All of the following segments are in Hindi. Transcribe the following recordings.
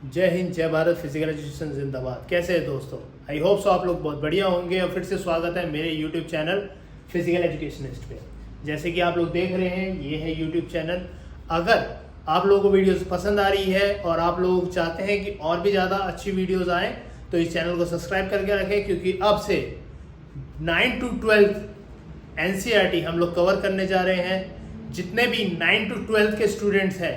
जय हिंद, जय भारत। फिजिकल एजुकेशन जिंदाबाद। कैसे हैं दोस्तों? आई होप सो आप लोग बहुत बढ़िया होंगे। और फिर से स्वागत है मेरे यूट्यूब चैनल फिजिकल एजुकेशनिस्ट पे। जैसे कि आप लोग देख रहे हैं, ये है यूट्यूब चैनल। अगर आप लोगों को वीडियोस पसंद आ रही है और आप लोग चाहते हैं कि और भी ज़्यादा अच्छी वीडियोस आएँ, तो इस चैनल को सब्सक्राइब करके रखें, क्योंकि अब से 9 to 12 एनसीईआरटी हम लोग कवर करने जा रहे हैं। जितने भी 9 to 12 के स्टूडेंट्स हैं,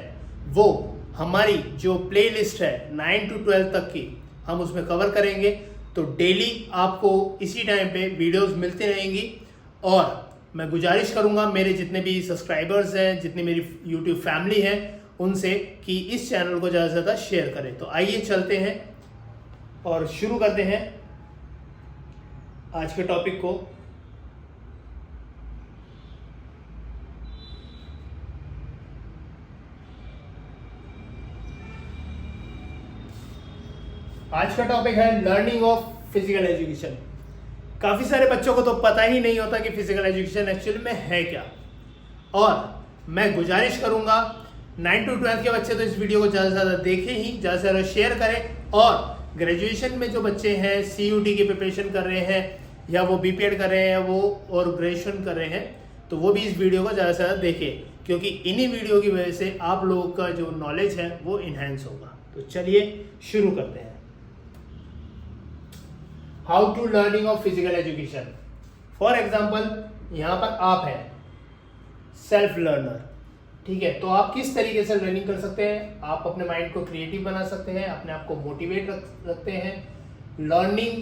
वो हमारी जो प्लेलिस्ट है 9 to 12 तक की, हम उसमें कवर करेंगे। तो डेली आपको इसी टाइम पे वीडियोस मिलती रहेंगी। और मैं गुजारिश करूंगा मेरे जितने भी सब्सक्राइबर्स हैं, जितनी मेरी यूट्यूब फैमिली है, उनसे कि इस चैनल को ज़्यादा से ज़्यादा शेयर करें। तो आइए चलते हैं और शुरू करते हैं आज के टॉपिक को। आज का टॉपिक है लर्निंग ऑफ फिजिकल एजुकेशन। काफ़ी सारे बच्चों को तो पता ही नहीं होता कि फिजिकल एजुकेशन एक्चुअली में है क्या। और मैं गुजारिश करूंगा 9 to 12 के बच्चे तो इस वीडियो को ज़्यादा से ज़्यादा देखें ही, ज़्यादा से ज़्यादा शेयर करें। और ग्रेजुएशन में जो बच्चे हैं, CUT की प्रिपरेशन कर रहे हैं, या वो BPED कर रहे हैं, वो और ग्रेजुएशन कर रहे हैं, तो वो भी इस वीडियो को ज़्यादा से ज़्यादा देखें, क्योंकि इन्हीं वीडियो की वजह से आप लोगों का जो नॉलेज है वो इन्हेंस होगा। तो चलिए शुरू करते हैं। How to learning of physical education. For example, यहाँ पर आप हैं सेल्फ लर्नर, ठीक है। तो आप किस तरीके से लर्निंग कर सकते हैं? आप अपने माइंड को क्रिएटिव बना सकते हैं, अपने आप को मोटिवेट रख सकते हैं, लर्निंग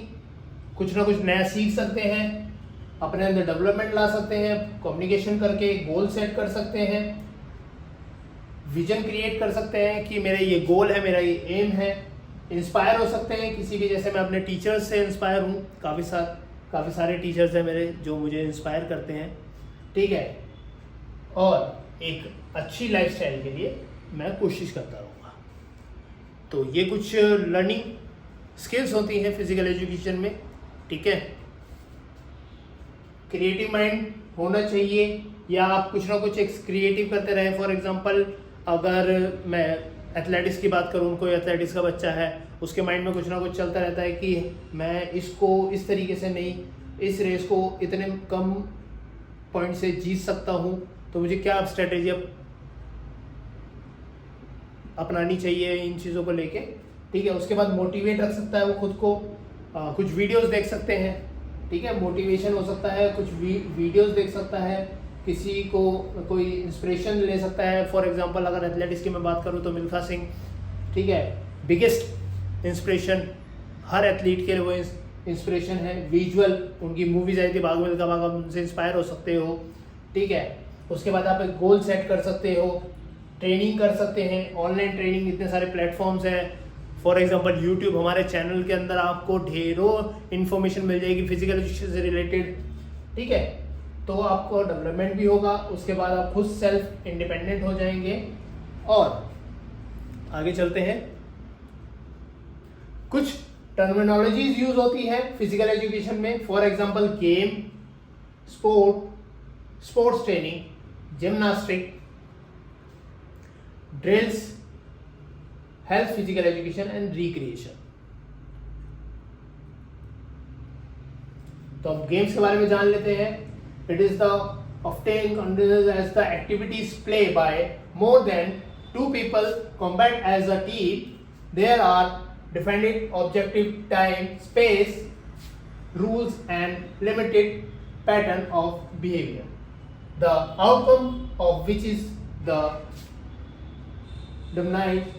कुछ ना कुछ नया सीख सकते हैं, अपने अंदर डेवलपमेंट ला सकते हैं, कम्युनिकेशन करके गोल सेट कर सकते हैं, विजन क्रिएट कर सकते हैं कि मेरा ये गोल है, मेरा ये एम है। इंस्पायर हो सकते हैं किसी भी, जैसे मैं अपने टीचर्स से इंस्पायर हूँ। काफ़ी सारे टीचर्स हैं मेरे जो मुझे इंस्पायर करते हैं, ठीक है। और एक अच्छी लाइफस्टाइल के लिए मैं कोशिश करता रहूँगा। तो ये कुछ लर्निंग स्किल्स होती हैं फिजिकल एजुकेशन में, ठीक है। क्रिएटिव माइंड होना चाहिए, या आप कुछ ना कुछ एक क्रिएटिव करते रहें। फॉर एग्जांपल, अगर मैं एथलेटिक्स की बात करूँ, कोई एथलेटिक्स का बच्चा है, उसके माइंड में कुछ ना कुछ चलता रहता है कि मैं इसको इस तरीके से नहीं, इस रेस को इतने कम पॉइंट से जीत सकता हूँ, तो मुझे क्या स्ट्रेटेजी अपनानी चाहिए इन चीज़ों को लेके, ठीक है। उसके बाद मोटिवेट रख सकता है वो खुद को। कुछ वीडियोस देख सकते हैं, ठीक है, मोटिवेशन हो सकता है। कुछ वीडियोस देख सकता है, किसी को कोई इंस्पिरेशन ले सकता है। फॉर एग्जांपल, अगर एथलेटिक्स की मैं बात करूं तो मिल्खा सिंह, ठीक है, बिगेस्ट इंस्पिरेशन हर एथलीट के लिए वो इंस्पिरेशन है। विजुअल, उनकी मूवीज आई थी भाग मिल्खा भाग, आप उनसे इंस्पायर हो सकते हो, ठीक है। उसके बाद आप एक गोल सेट कर सकते हो, ट्रेनिंग कर सकते हैं, ऑनलाइन ट्रेनिंग, इतने सारे प्लेटफॉर्म्स हैं। फॉर एग्जांपल यूट्यूब, हमारे चैनल के अंदर आपको ढेरों इन्फॉर्मेशन मिल जाएगी फिजिकल एजुकेशन से रिलेटेड, ठीक है। तो आपको डेवलपमेंट भी होगा, उसके बाद आप खुद सेल्फ इंडिपेंडेंट हो जाएंगे। और आगे चलते हैं। कुछ टर्मिनोलॉजीज यूज होती है फिजिकल एजुकेशन में। For example, game, sports training, gymnastic, drills, health physical education and recreation. तो अब गेम्स के बारे में जान लेते हैं। It is the often considered as the activities played by more than 2 people combat as a team. There are defined objective, time, space, rules and limited pattern of behavior. The outcome of which is the determined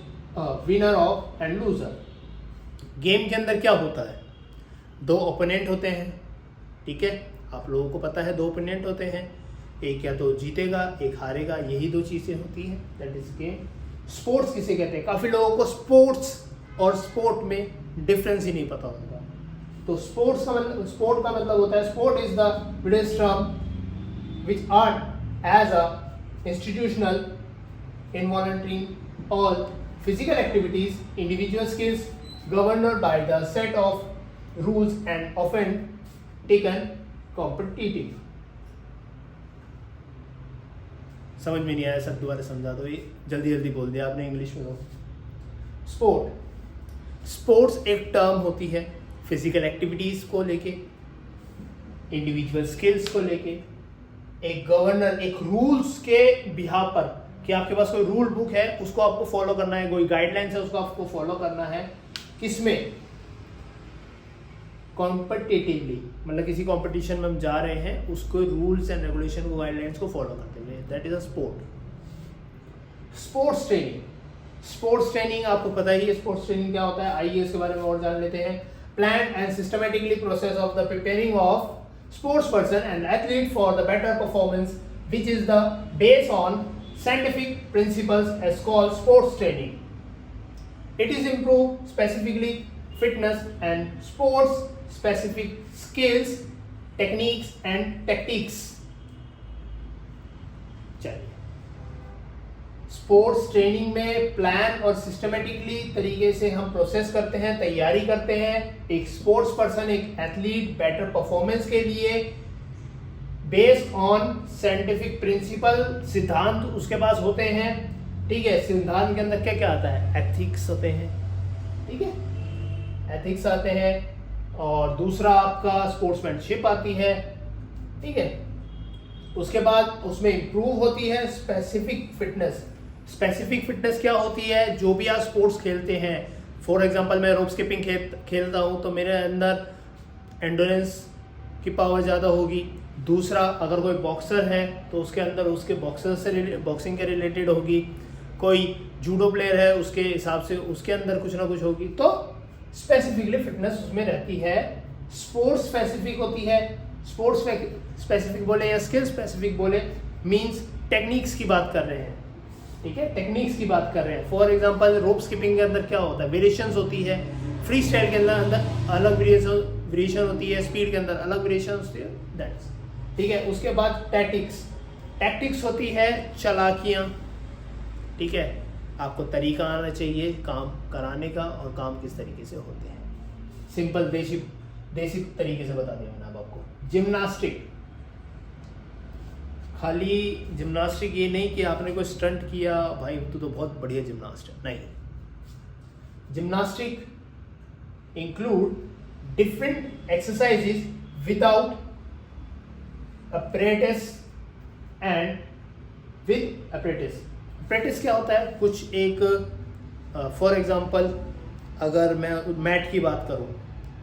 winner of and loser. Game के अंदर क्या होता है? 2 ओपोनेंट होते हैं, ठीक है। आप लोगों को पता है 2 ओपोनेंट होते हैं, एक या तो जीतेगा, एक हारेगा, यही 2 चीज़ें होती हैं, दैट इज गेम। स्पोर्ट्स किसे कहते हैं? काफ़ी लोगों को स्पोर्ट्स और स्पोर्ट में डिफरेंस ही नहीं पता होगा। तो स्पोर्ट का मतलब होता है, sport is the British term which are as a institutional involuntary all physical activities, individual skills governed by the set of rules and often taken competitive. समझ में नहीं आया सर, दोबारा समझा दो। ये जल्दी जल्दी बोल दिया आपने इंग्लिश में। तो स्पोर्ट स्पोर्ट्स एक टर्म होती है फिजिकल एक्टिविटीज को लेके, इंडिविजुअल स्किल्स को लेके, एक गवर्नर, एक रूल्स के बिहाफ पर कि आपके पास कोई रूल बुक है उसको आपको फॉलो करना है, कोई गाइडलाइंस है उसको आपको फॉलो करना है। किसमें? कॉम्पिटिटिवली, मतलब किसी कंपटीशन में हम जा रहे हैं उसको रूल्स एंड रेगुलेशन को, गाइडलाइंस को फॉलो करते हुए, that is a sport. Sports training, sports training आपको पता ही है स्पोर्ट्स ट्रेनिंग क्या होता है। आइए इसके बारे में और जान लेते हैं। Plan and systematically process of the preparing of sports person and athlete for the better performance, which is the based on scientific principles as called sports training. It is improve specifically fitness and sports specific skills, techniques and tactics. चलिए, स्पोर्ट्स ट्रेनिंग में प्लान और सिस्टमेटिकली तरीके से हम प्रोसेस करते हैं, तैयारी करते हैं एक स्पोर्ट्स पर्सन, एक एथलीट बेटर परफॉर्मेंस के लिए, बेस्ड ऑन साइंटिफिक प्रिंसिपल, सिद्धांत उसके पास होते हैं। ठीक है, सिद्धांत के अंदर क्या क्या आता है? एथिक्स होते हैं। ठीक है, एथिक्स आते हैं, और दूसरा आपका स्पोर्ट्समैनशिप आती है। ठीक है, उसके बाद उसमें इंप्रूव होती है स्पेसिफिक फिटनेस। स्पेसिफिक फिटनेस क्या होती है? जो भी आप स्पोर्ट्स खेलते हैं, फॉर एग्जांपल मैं रोप स्किपिंग खेलता हूँ तो मेरे अंदर एंडोरेंस की पावर ज़्यादा होगी। दूसरा, अगर कोई बॉक्सर है तो उसके अंदर उसके बॉक्सर से बॉक्सिंग के रिलेटेड होगी। कोई जूडो प्लेयर है उसके हिसाब से उसके अंदर कुछ ना कुछ होगी। तो स्पेसिफिकली फिटनेस उसमें रहती है। स्पोर्ट्स स्पेसिफिक होती है। स्पोर्ट्स स्पेसिफिक बोले या स्किल स्पेसिफिक बोले, मींस टेक्निक्स की बात कर रहे हैं। ठीक है, टेक्निक्स की बात कर रहे हैं। फॉर एग्जांपल रोप स्किपिंग के अंदर क्या होता है? वेरिएशंस होती है। फ्री स्टाइल के अंदर अलग वेरिएशन होती है, स्पीड के अंदर अलग वेरिएशन होती है, दैट्स। ठीक है, उसके बाद टैक्टिक्स, टैक्टिक्स होती है चालाकियाँ। ठीक है, आपको तरीका आना चाहिए काम कराने का और काम किस तरीके से होते हैं। सिंपल देसी तरीके से बता दिया मैंने अब आपको। जिम्नास्टिक, खाली जिम्नास्टिक ये नहीं कि आपने कोई स्टंट किया, भाई तू तो बहुत बढ़िया जिम्नास्ट है, नहीं। Gymnastic include different exercises without apparatus and with apparatus। apparatus क्या होता है? कुछ एक फॉर एग्जांपल अगर मैं मैट की बात करूं,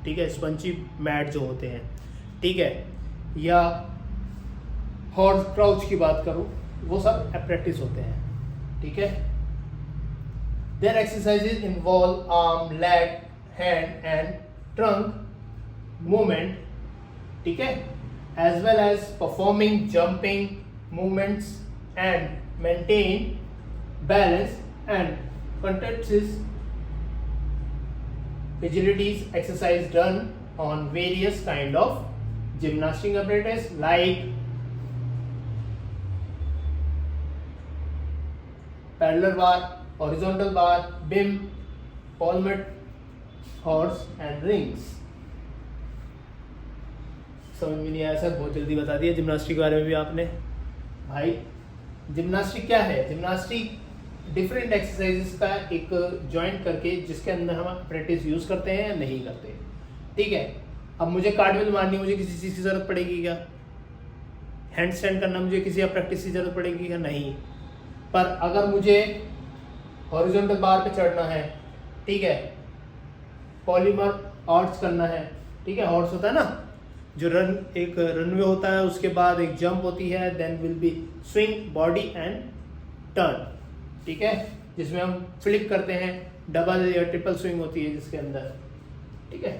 ठीक है, स्पंजी मैट जो होते हैं, ठीक है, या हॉर्स क्राउच की बात करूं, वो सब apparatus होते हैं। ठीक है, there exercises involve arm, leg, hand and trunk movement. ठीक है, as well as performing jumping movements and maintain balance and contexts agilities exercise done on various kind of gymnastic apparatus like parallel bar, horizontal bar, beam, palmet, horse and rings। समझ में नहीं आया सर? बहुत जल्दी बता दिया। जिम्नास्टिक के बारे में भी आपने। भाई जिम्नास्टिक क्या है? जिम्नास्टिक डिफरेंट एक्सरसाइजेस का एक जॉइंट करके जिसके अंदर हम प्रैक्टिस यूज करते हैं या नहीं करते। ठीक है, अब मुझे कार्डमिल मारनी, मुझे किसी चीज़ की जरूरत पड़ेगी क्या? हैंड स्टैंड करना मुझे किसी प्रैक्टिस की जरूरत पड़ेगी क्या? नहीं। पर अगर मुझे हॉरिजॉन्टल बार पे चढ़ना है, ठीक है, पॉलीमर हॉर्स करना है, ठीक है, हॉर्स होता है ना जो एक रनवे होता है, उसके बाद एक जंप होती है, then will be swing body and turn. ठीक है, जिसमें हम फ्लिप करते हैं, डबल या ट्रिपल स्विंग होती है जिसके अंदर। ठीक है,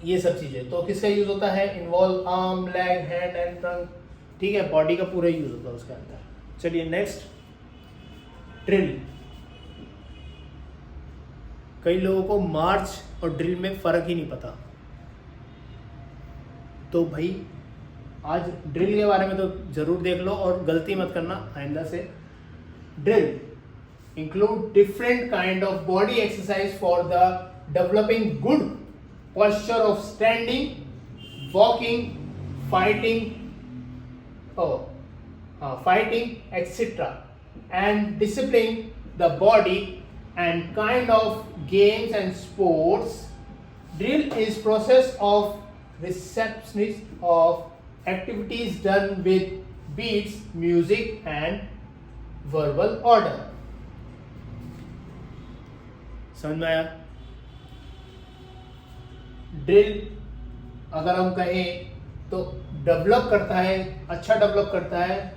ये सब चीजें तो किसका यूज होता है? Involve arm, leg, hand and trunk. ठीक है, बॉडी का पूरा यूज होता है उसके अंदर। चलिए नेक्स्ट, ड्रिल। कई लोगों को मार्च और ड्रिल में फर्क ही नहीं पता। तो भाई आज ड्रिल के बारे में तो जरूर देख लो और गलती मत करना आइंदा से। Drill include different kind of body exercise for the developing good posture of standing, walking, fighting, fighting, etc., and disciplining the body and kind of games and sports. Drill is process of receptionist of activities done with beats, music and verbal order. समझ में आया? ड्रिल अगर हम कहें तो डेवलप करता है, अच्छा डेवलप करता है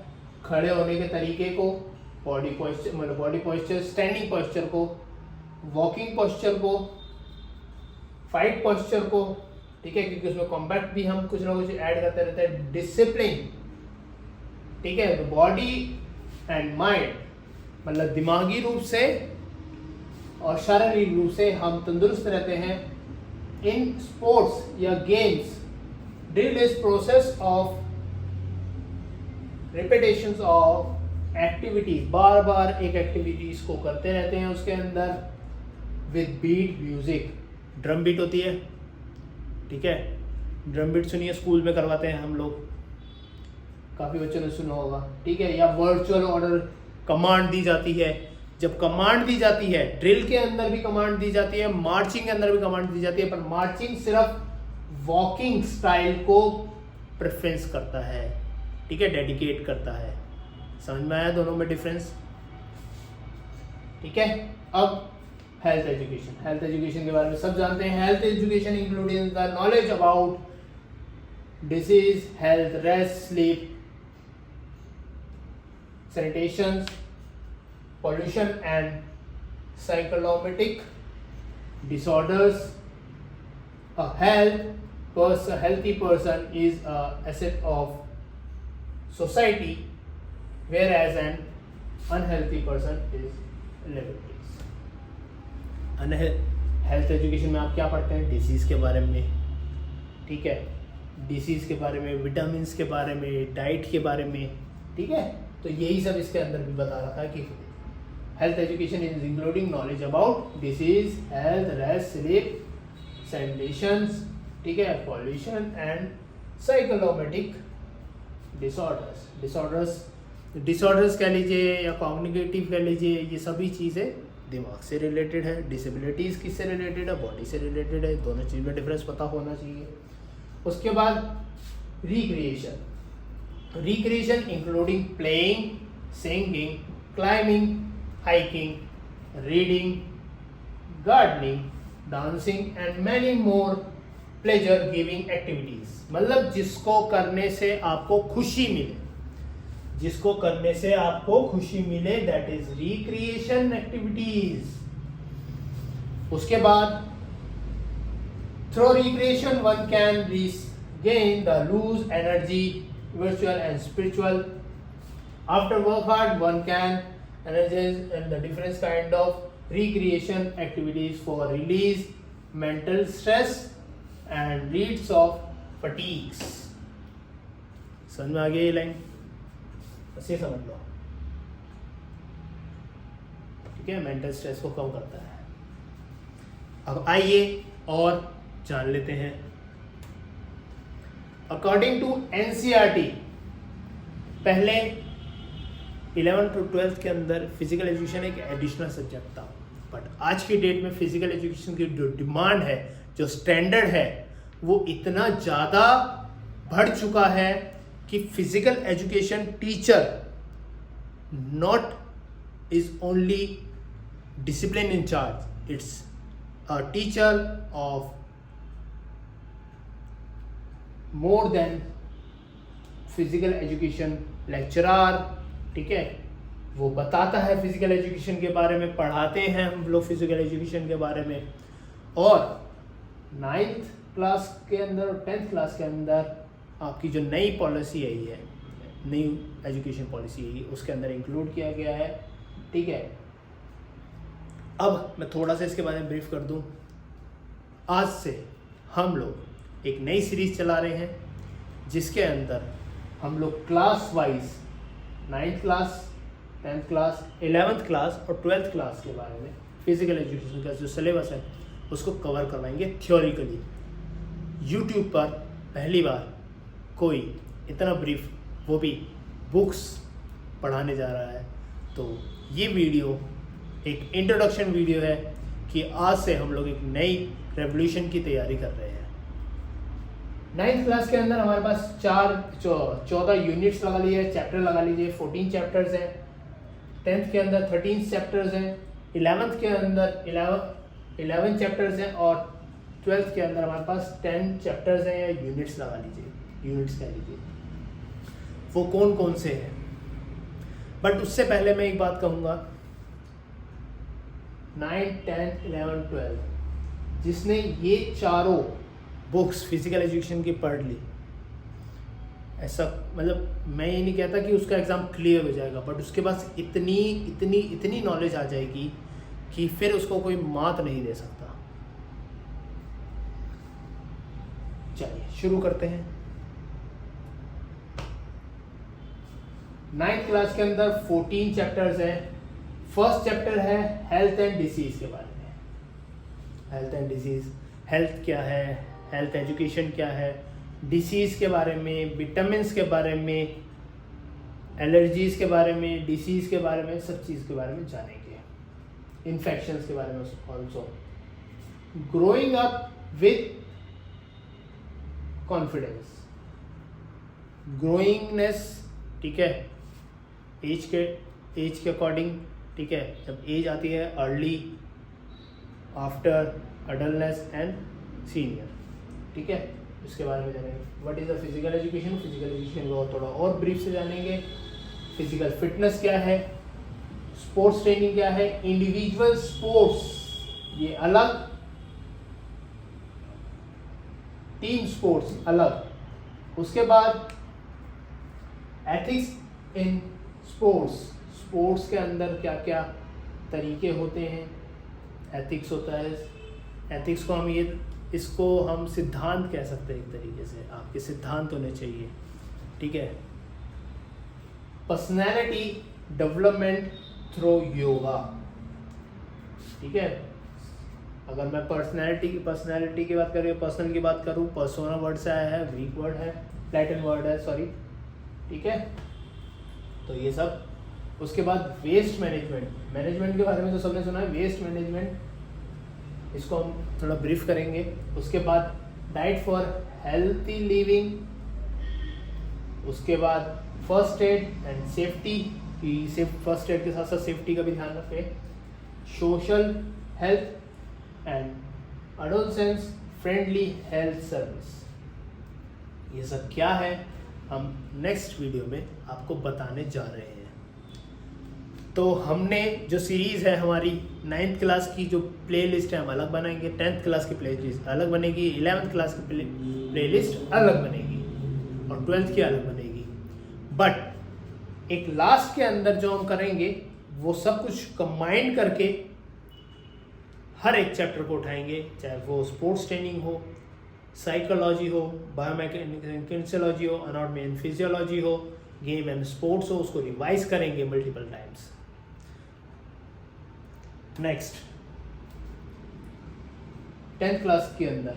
खड़े होने के तरीके को, बॉडी पोस्चर मतलब बॉडी पोस्चर, स्टैंडिंग पोस्चर को, वॉकिंग पोस्चर को, फाइट पोस्चर को, ठीक है, क्योंकि उसमें कॉम्बैट भी हम कुछ ना कुछ ऐड करते रहते हैं, डिसिप्लिन, ठीक है, तो बॉडी एंड माइंड मतलब दिमागी रूप से और शारीरिक रूप से हम तंदुरुस्त रहते हैं। इन स्पोर्ट्स या games drill is process of repetitions of activities, बार बार एक एक्टिविटीज को करते रहते हैं उसके अंदर with beat music. Drum beat होती है, ठीक है, ड्रम बीट सुनिए, स्कूल में करवाते हैं हम लोग, काफ़ी बच्चों ने सुना होगा, ठीक है, या वर्चुअल ऑर्डर कमांड दी जाती है। जब कमांड दी जाती है, ड्रिल के अंदर भी कमांड दी जाती है, मार्चिंग के अंदर भी कमांड दी जाती है, पर मार्चिंग सिर्फ वॉकिंग स्टाइल को प्रेफरेंस करता है, ठीक है, डेडिकेट करता है। समझ में आया दोनों में डिफरेंस? ठीक है, अब हेल्थ एजुकेशन। हेल्थ एजुकेशन के बारे में सब जानते हैं। Health education including the knowledge about disease, health, rest, sleep, sanitation, pollution and psychosomatic disorders. A healthy person is an asset of society, whereas an unhealthy person is liabilities. Health education में आप क्या पढ़ते हैं? डिसीज़ के बारे में, ठीक है, डिसीज़ के बारे में, विटामिन्स के बारे में, डाइट के बारे में, ठीक है, तो यही सब इसके अंदर भी बता रहा था कि health education is including knowledge about disease, health, rest, sleep, sanitations, ठीक है, पॉल्यूशन एंड साइकोसोमैटिक डिसऑर्डर्स कह लीजिए या कॉग्निटिव कह लीजिए, ये सभी चीज़ें दिमाग से रिलेटेड है। डिसेबिलिटीज़ किससे रिलेटेड है? बॉडी से रिलेटेड है। दोनों चीज़ में डिफरेंस पता होना चाहिए। उसके बाद recreation including playing, singing, climbing, hiking, reading, gardening, dancing and many more pleasure giving activities। मतलब जिसको करने से आपको खुशी मिले, जिसको करने से आपको खुशी मिले, that is recreation activities। उसके बाद through recreation one can regain the lose energy, virtual and spiritual। After work hard one can energize and the different kind of recreation activities for release mental stress and rid of fatigues। समझ में आ गई ये लाइन? ऐसे समझ लो, ठीक है, मेंटल स्ट्रेस को कम करता है। अब आइए और जान लेते हैं। अकॉर्डिंग टू एनसीईआरटी पहले 11th to 12th के अंदर फिजिकल एजुकेशन एक एडिशनल सब्जेक्ट था, बट आज की डेट में फिजिकल एजुकेशन की जो डिमांड है, जो स्टैंडर्ड है, वो इतना ज़्यादा बढ़ चुका है कि physical education teacher not is only discipline in charge, it's a teacher of more than physical education lecturer, ठीक है, वो बताता है फिजिकल एजुकेशन के बारे में, पढ़ाते हैं हम लोग फिजिकल एजुकेशन के बारे में। और 9th क्लास के अंदर और 10th क्लास के अंदर आपकी जो नई पॉलिसी आई है, नई एजुकेशन पॉलिसी आई है, उसके अंदर इंक्लूड किया गया है, ठीक है। अब मैं थोड़ा सा इसके बारे में ब्रीफ कर दूं। आज से हम लोग एक नई सीरीज चला रहे हैं जिसके अंदर हम लोग class wise 9th class, 10th class, 11th class और 12th क्लास के बारे में फिजिकल एजुकेशन का जो सिलेबस है उसको कवर करवाएंगे थ्योरिकली। यूट्यूब पर पहली बार कोई इतना ब्रीफ, वो भी बुक्स, पढ़ाने जा रहा है, तो ये वीडियो एक इंट्रोडक्शन वीडियो है कि आज से हम लोग एक नई रेवोल्यूशन की तैयारी कर रहे हैं। 9th क्लास के अंदर हमारे पास 14 यूनिट्स लगा लीजिए, चैप्टर लगा लीजिए, 14 चैप्टर्स हैं। 10th के अंदर 13 चैप्टर्स हैं, 11th के अंदर 11 चैप्टर्स हैं और 12th के अंदर हमारे पास 10 चैप्टर्स हैं या यूनिट्स लगा लीजिए, यूनिट्स कह लीजिए। वो कौन कौन से हैं, बट उससे पहले मैं एक बात कहूँगा, 9, 10, 11, 12 जिसने ये चारों बुक्स फिजिकल एजुकेशन की पढ़ ली, ऐसा मतलब मैं ये नहीं कहता कि उसका एग्ज़ाम क्लियर हो जाएगा, बट उसके पास इतनी नॉलेज आ जाएगी कि फिर उसको कोई मात नहीं दे सकता। चलिए शुरू करते हैं। 9th क्लास के अंदर 14 चैप्टर्स हैं। फर्स्ट चैप्टर है हेल्थ एंड डिसीज़ के बारे में। हेल्थ एंड डिसीज़, हेल्थ क्या है, हेल्थ एजुकेशन क्या है, डिसीज़ के बारे में, विटामिन्स के बारे में, एलर्जीज़ के बारे में, डिसीज़ के बारे में, सब चीज़ के बारे में जानेंगे। इन्फेक्शंस के बारे में also. Growing up with confidence, growingness, ठीक है, एज के अकॉर्डिंग, ठीक है। जब एज आती है early, after, adultness and senior, ठीक है, इसके बारे में जानेंगे। What is the physical education, physical education को थोड़ा और ब्रीफ से जानेंगे। फिजिकल फिटनेस क्या है, स्पोर्ट्स ट्रेनिंग क्या है, इंडिविजुअल स्पोर्ट्स ये अलग, टीम स्पोर्ट्स अलग। उसके बाद एथिक्स इन स्पोर्ट्स, स्पोर्ट्स के अंदर क्या क्या तरीके होते हैं, एथिक्स होता है। एथिक्स को इसको हम सिद्धांत कह सकते हैं, एक तरीके से आपके सिद्धांत होने चाहिए, ठीक है। पर्सनैलिटी डेवलपमेंट थ्रू योगा, ठीक है। अगर मैं पर्सनैलिटी की बात करूँ, पर्सनल की बात करूँ, पर्सोना वर्ड से आया है, ग्रीक वर्ड है, लैटिन वर्ड है, सॉरी, ठीक है। तो ये सब। उसके बाद वेस्ट मैनेजमेंट के बारे में तो सबने सुना है, वेस्ट मैनेजमेंट, इसको हम थोड़ा ब्रीफ करेंगे। उसके बाद डाइट फॉर हेल्थी लिविंग, उसके बाद फर्स्ट एड एंड सेफ्टी की फर्स्ट एड के साथ साथ सेफ्टी का भी ध्यान रखें। Social health and adolescence friendly health service, ये सब क्या है हम नेक्स्ट वीडियो में आपको बताने जा रहे हैं। तो हमने जो सीरीज़ है हमारी 9th क्लास की जो प्लेलिस्ट है हम अलग बनाएंगे, 10th क्लास की प्लेलिस्ट अलग बनेगी, 11th क्लास की प्लेलिस्ट अलग बनेगी और 12th की अलग बनेगी। बट एक लास्ट के अंदर जो हम करेंगे वो सब कुछ कंबाइन करके हर एक चैप्टर को उठाएंगे, चाहे वो स्पोर्ट्स ट्रेनिंग हो, साइकोलॉजी हो, बायोमेकेनिक्सोलॉजी हो, एनाटॉमी एंड फिजियोलॉजी हो, गेम एंड स्पोर्ट्स हो, उसको रिवाइज करेंगे multiple times. Next 10th class के अंदर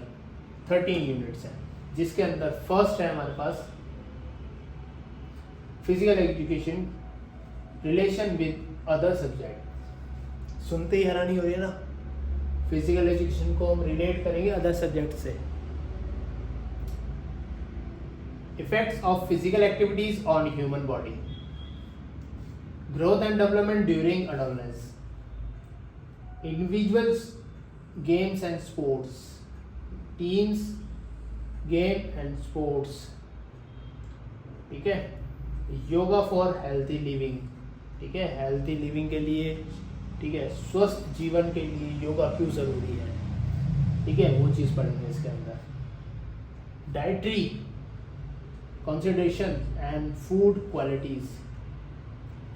13 यूनिट्स हैं, जिसके अंदर फर्स्ट है हमारे पास physical education relation with other subject. सुनते ही हैरानी हो रही है ना, फिजिकल एजुकेशन को हम रिलेट करेंगे अदर सब्जेक्ट से। Effects of physical activities on human body, growth and development during adolescence, individuals games and sports, teams game and sports, ठीक है। योगा फॉर हेल्थी लिविंग, ठीक है, हेल्थी लिविंग के लिए, ठीक है, स्वस्थ जीवन के लिए योगा क्यों ज़रूरी है, ठीक है, वो चीज़ पढ़ेंगे इसके अंदर। Dietary consideration and food qualities,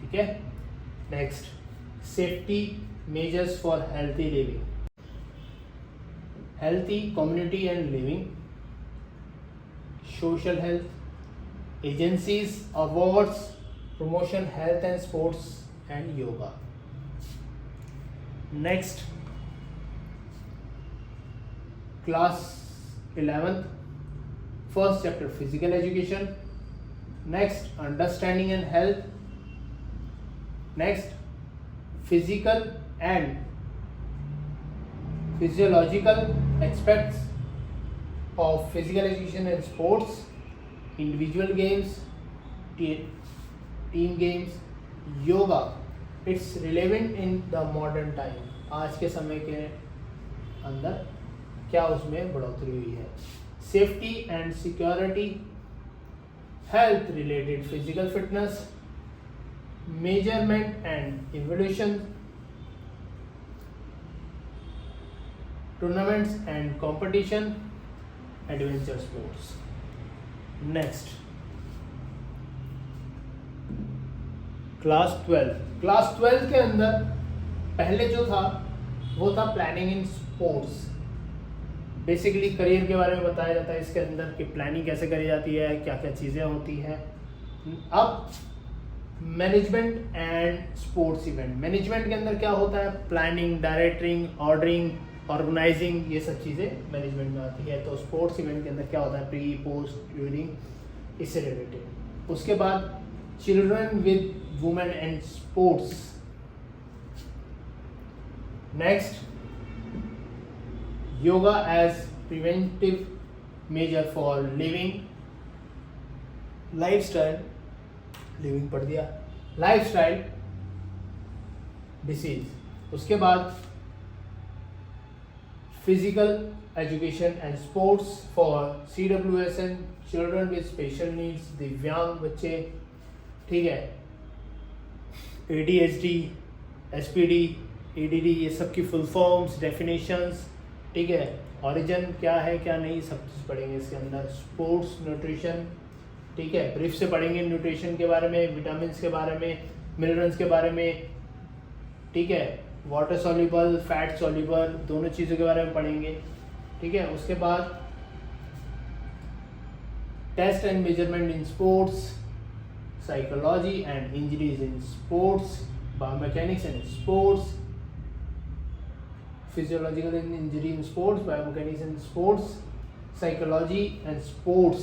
ठीक है। Next safety measures for healthy living, healthy community and living, social health, agencies, awards, promotion, health and sports, and yoga. Next, class 11th, first chapter physical education. Next, understanding and health. Next, physical and physiological aspects of physical education and sports, individual games, team games, yoga. It's relevant in the modern time. आज के समय के अंदर क्या उसमें बढ़ोतरी हुई है. Safety and security, health related physical fitness, measurement and evolution, tournaments and competition, adventure sports. Next, class 12 के अंदर पहले जो था वो था planning in sports. Basically career के बारे में बताया जाता है इसके अंदर कि प्लानिंग कैसे करी जाती है, क्या क्या चीज़ें होती हैं. अब management and sports event. Management के अंदर क्या होता है, प्लानिंग, डायरेक्टिंग, ऑर्डरिंग, ऑर्गेनाइजिंग, ये सब चीज़ें मैनेजमेंट में आती है. तो स्पोर्ट्स इवेंट के अंदर क्या होता है, प्री, पोस्ट, ड्यूरिंग, इससे रिलेटेड. उसके बाद children with women and sports. Next, yoga as preventive measure for lifestyle disease. उसके बाद physical education and sports for CWSN, children with special needs, दिव्यांग बच्चे, ठीक है, ADHD, SPD, ADD, ये सब की फुल फॉर्म्स, डेफिनेशंस, ठीक है, ओरिजिन क्या है क्या नहीं, सब चीज़ पढ़ेंगे इसके अंदर. स्पोर्ट्स न्यूट्रिशन, ठीक है, ब्रीफ से पढ़ेंगे न्यूट्रिशन के बारे में, विटामिन के बारे में, मिनरल्स के बारे में, ठीक है, वाटर सॉल्युबल, फैट सॉल्युबल, दोनों चीज़ों के बारे में पढ़ेंगे, ठीक है. उसके बाद test and measurement in sports, psychology and injuries in sports, biomechanics in sports, physiological injury in sports, biomechanics in sports, psychology and sports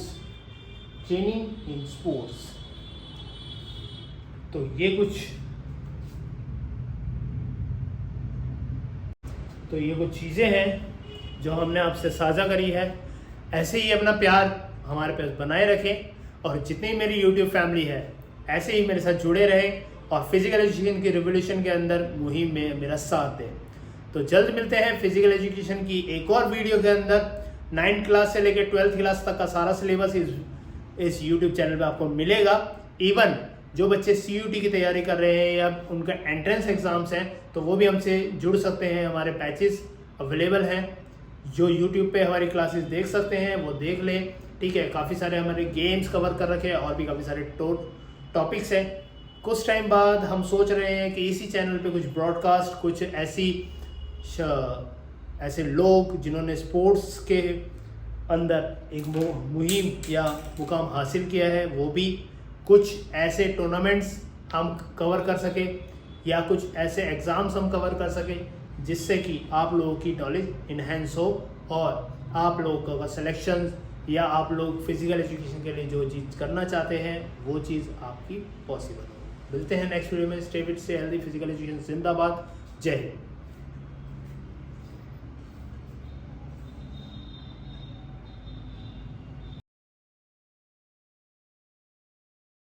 training in sports. तो ये कुछ चीज़ें हैं जो हमने आपसे साझा करी है. ऐसे ही अपना प्यार हमारे पास बनाए रखें और जितनी मेरी YouTube फैमिली है ऐसे ही मेरे साथ जुड़े रहें और फिजिकल एजुकेशन की रिवोल्यूशन के अंदर मुहिम में मेरा साथ दें. तो जल्द मिलते हैं फिजिकल एजुकेशन की एक और वीडियो के अंदर. 9th क्लास से लेकर 12th क्लास तक का सारा सिलेबस इस YouTube चैनल पे आपको मिलेगा. इवन जो बच्चे CUT की तैयारी कर रहे हैं या उनका एंट्रेंस एग्जाम्स हैं तो वो भी हमसे जुड़ सकते हैं. हमारे बैचेस अवेलेबल हैं, जो YouTube पे हमारी क्लासेस देख सकते हैं वो देख लें, ठीक है. काफ़ी सारे हमारे गेम्स कवर कर रखे हैं और भी काफ़ी सारे टॉपिक्स हैं. कुछ टाइम बाद हम सोच रहे हैं कि इसी चैनल पे कुछ ब्रॉडकास्ट, कुछ ऐसे लोग जिन्होंने स्पोर्ट्स के अंदर एक मुहिम या मुकाम हासिल किया है, वो भी कुछ ऐसे टूर्नामेंट्स हम कवर कर सके या कुछ ऐसे एग्ज़ाम्स हम कवर कर सके जिससे कि आप लोगों की नॉलेज इन्हेंस हो और आप लोगों का सिलेक्शन या आप लोग फिजिकल एजुकेशन के लिए जो चीज़ करना चाहते हैं वो चीज़ आपकी पॉसिबल हो. मिलते हैं नेक्स्ट वीडियो में. Stay fit, stay healthy, physical education जिंदाबाद. जय हिंद.